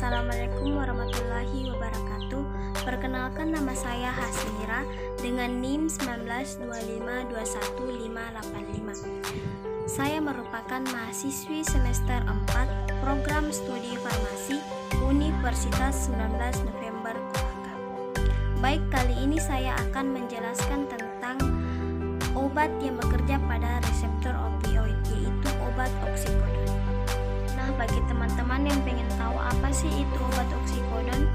Assalamualaikum warahmatullahi wabarakatuh. Perkenalkan, nama saya Hasmira dengan NIM 192521585. Saya merupakan mahasiswi semester 4 program studi farmasi Universitas 19 November Kolaka. Baik, kali ini saya akan menjelaskan tentang obat yang bekerja pada reseptor opioid, yaitu obat oksikodon. Nah, bagi teman-teman yang pengen tahu apa sih itu obat oksikodon,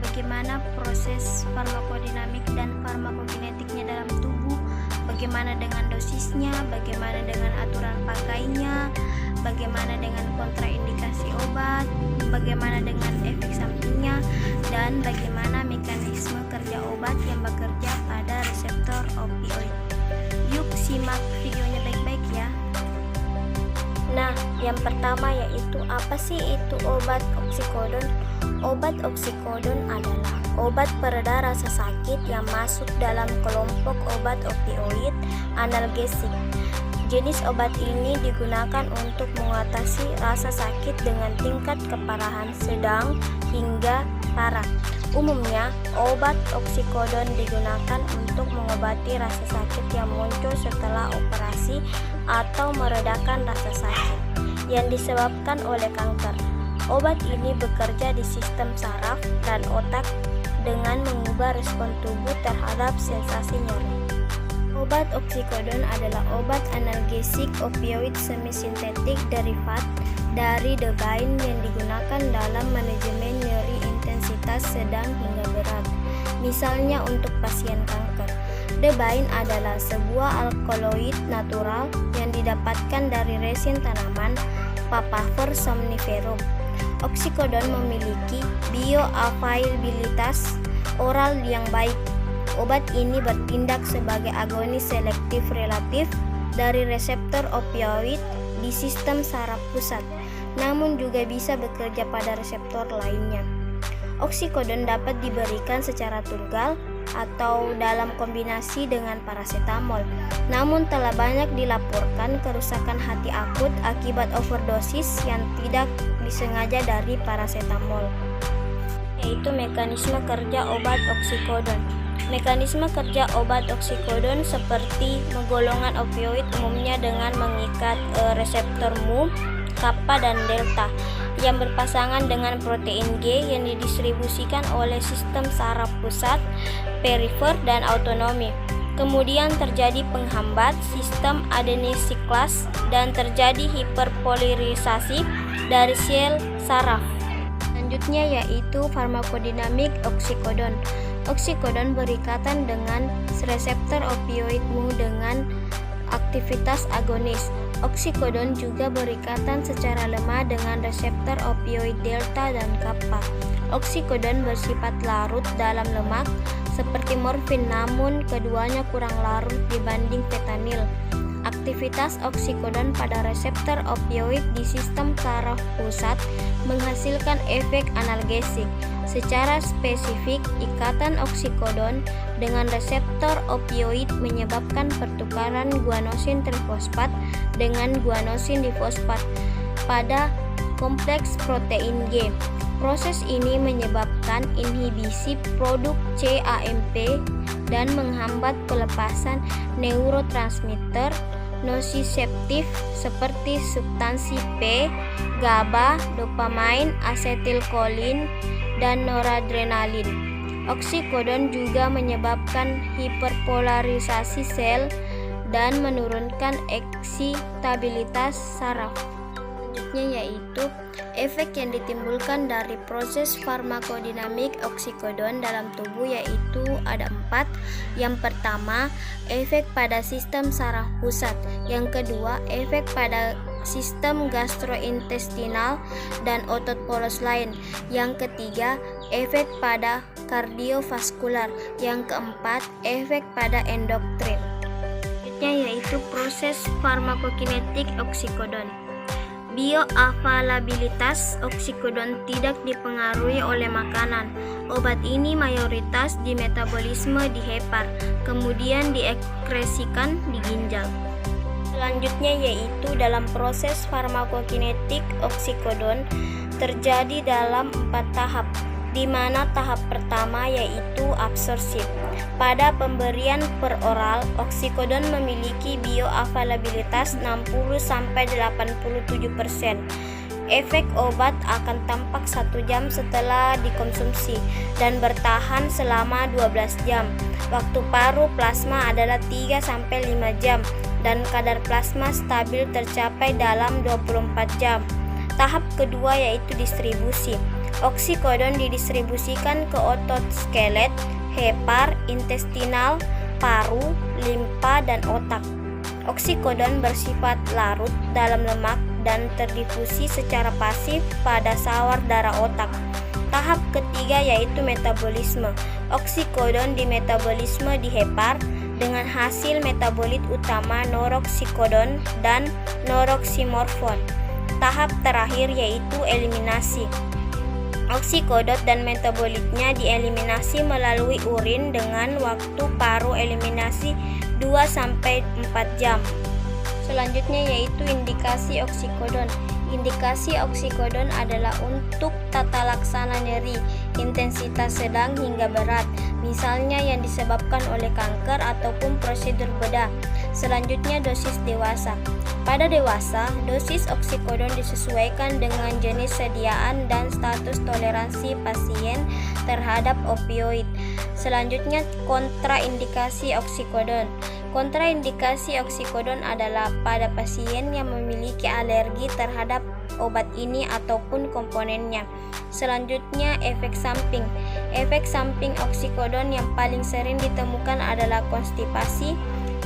bagaimana proses farmakodinamik dan farmakokinetiknya dalam tubuh, bagaimana dengan dosisnya, bagaimana dengan aturan pakainya, bagaimana dengan kontraindikasi obat, bagaimana dengan efek sampingnya, dan bagaimana mekanisme kerja obat yang bekerja pada reseptor opioid. Yuk simak videonya baik-baik ya. Nah, yang pertama yaitu apa sih itu obat oksikodon? Obat oksikodon adalah obat pereda rasa sakit yang masuk dalam kelompok obat opioid analgesik. Jenis obat ini digunakan untuk mengatasi rasa sakit dengan tingkat keparahan sedang hingga parah. Umumnya, obat oksikodon digunakan untuk mengobati rasa sakit yang muncul setelah operasi atau meredakan rasa sakit yang disebabkan oleh kanker. Obat ini bekerja di sistem saraf dan otak dengan mengubah respon tubuh terhadap sensasi nyeri. Obat oksikodon adalah obat analgesik opioid semisintetik derivat dari debain yang digunakan dalam manajemen nyeri intensitas sedang hingga berat, misalnya untuk pasien kanker. Debain adalah sebuah alkaloid natural yang didapatkan dari resin tanaman Papaver somniferum. Oksikodon memiliki bioavailabilitas oral yang baik. Obat ini bertindak sebagai agonis selektif relatif dari reseptor opioid di sistem saraf pusat, namun juga bisa bekerja pada reseptor lainnya. Oksikodon dapat diberikan secara tunggal atau dalam kombinasi dengan parasetamol. Namun telah banyak dilaporkan kerusakan hati akut akibat overdosis yang tidak disengaja dari parasetamol. Yaitu mekanisme kerja obat oksikodon. Mekanisme kerja obat oksikodon seperti golongan opioid umumnya dengan mengikat reseptor mu, kappa dan delta yang berpasangan dengan protein G yang didistribusikan oleh sistem saraf pusat, perifer, dan autonomi. Kemudian terjadi penghambat sistem adenosiklase dan terjadi hiperpolirisasi dari sel saraf. Selanjutnya yaitu farmakodinamik oksikodon. Oksikodon berikatan dengan reseptor opioid mu dengan aktivitas agonis. Oksikodon juga berikatan secara lemah dengan reseptor opioid delta dan kappa. Oksikodon bersifat larut dalam lemak seperti morfin, namun keduanya kurang larut dibanding fentanyl. Aktivitas oksikodon pada reseptor opioid di sistem saraf pusat menghasilkan efek analgesik. Secara spesifik, ikatan oksikodon dengan reseptor opioid menyebabkan pertukaran guanosin trifosfat dengan guanosin difosfat pada kompleks protein G. Proses ini menyebabkan inhibisi produk cAMP dan menghambat pelepasan neurotransmitter nosiseptif seperti substansi P, GABA, dopamin, asetilkolin, dan noradrenalin. Oksikodon juga menyebabkan hiperpolarisasi sel dan menurunkan eksitabilitas saraf. Selanjutnya yaitu efek yang ditimbulkan dari proses farmakodinamik oksikodon dalam tubuh, yaitu ada 4. Yang pertama, efek pada sistem saraf pusat. Yang kedua, efek pada sistem gastrointestinal dan otot polos lain. Yang ketiga, efek pada kardiovaskular. Yang keempat, efek pada endokrin. Selanjutnya yaitu proses farmakokinetik oksikodon. Bioavailabilitas oksikodon tidak dipengaruhi oleh makanan. Obat ini mayoritas di metabolisme di hepar, kemudian diekskresikan di ginjal. Selanjutnya yaitu dalam proses farmakokinetik oksikodon, terjadi dalam 4 tahap, di mana tahap pertama yaitu absorpsi. Pada pemberian peroral, oksikodon memiliki bioavailabilitas 60-87%. Efek obat akan tampak 1 jam setelah dikonsumsi dan bertahan selama 12 jam. Waktu paruh plasma adalah 3-5 jam dan kadar plasma stabil tercapai dalam 24 jam. Tahap kedua yaitu distribusi. Oksikodon didistribusikan ke otot skelet, hepar, intestinal, paru, limpa, dan otak. Oksikodon bersifat larut dalam lemak dan terdifusi secara pasif pada sawar darah otak. Tahap ketiga yaitu metabolisme. Oksikodon dimetabolisme di hepar dengan hasil metabolit utama noroksidon dan noroksimorfon. Tahap terakhir yaitu eliminasi. Oksikodon dan metabolitnya dieliminasi melalui urin dengan waktu paruh eliminasi 2-4 jam. Selanjutnya yaitu indikasi oksikodon. Indikasi oksikodon adalah untuk tata laksana nyeri, intensitas sedang hingga berat, misalnya yang disebabkan oleh kanker ataupun prosedur bedah. Selanjutnya dosis dewasa. Pada dewasa, dosis oksikodon disesuaikan dengan jenis sediaan dan status toleransi pasien terhadap opioid. Selanjutnya kontraindikasi oksikodon. Kontraindikasi oksikodon adalah pada pasien yang memiliki alergi terhadap obat ini ataupun komponennya. Selanjutnya efek samping. Efek samping oksikodon yang paling sering ditemukan adalah konstipasi,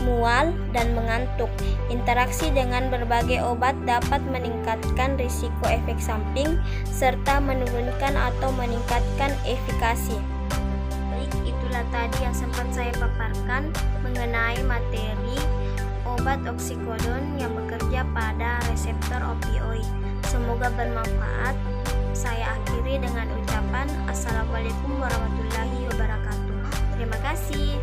mual, dan mengantuk. Interaksi dengan berbagai obat dapat meningkatkan risiko efek samping serta menurunkan atau meningkatkan efikasi. Baik, itulah tadi yang sempat saya paparkan mengenai materi obat oksikodon yang bekerja pada reseptor opioid. Semoga bermanfaat. Saya akhiri dengan ucapan Assalamualaikum warahmatullahi wabarakatuh. Terima kasih.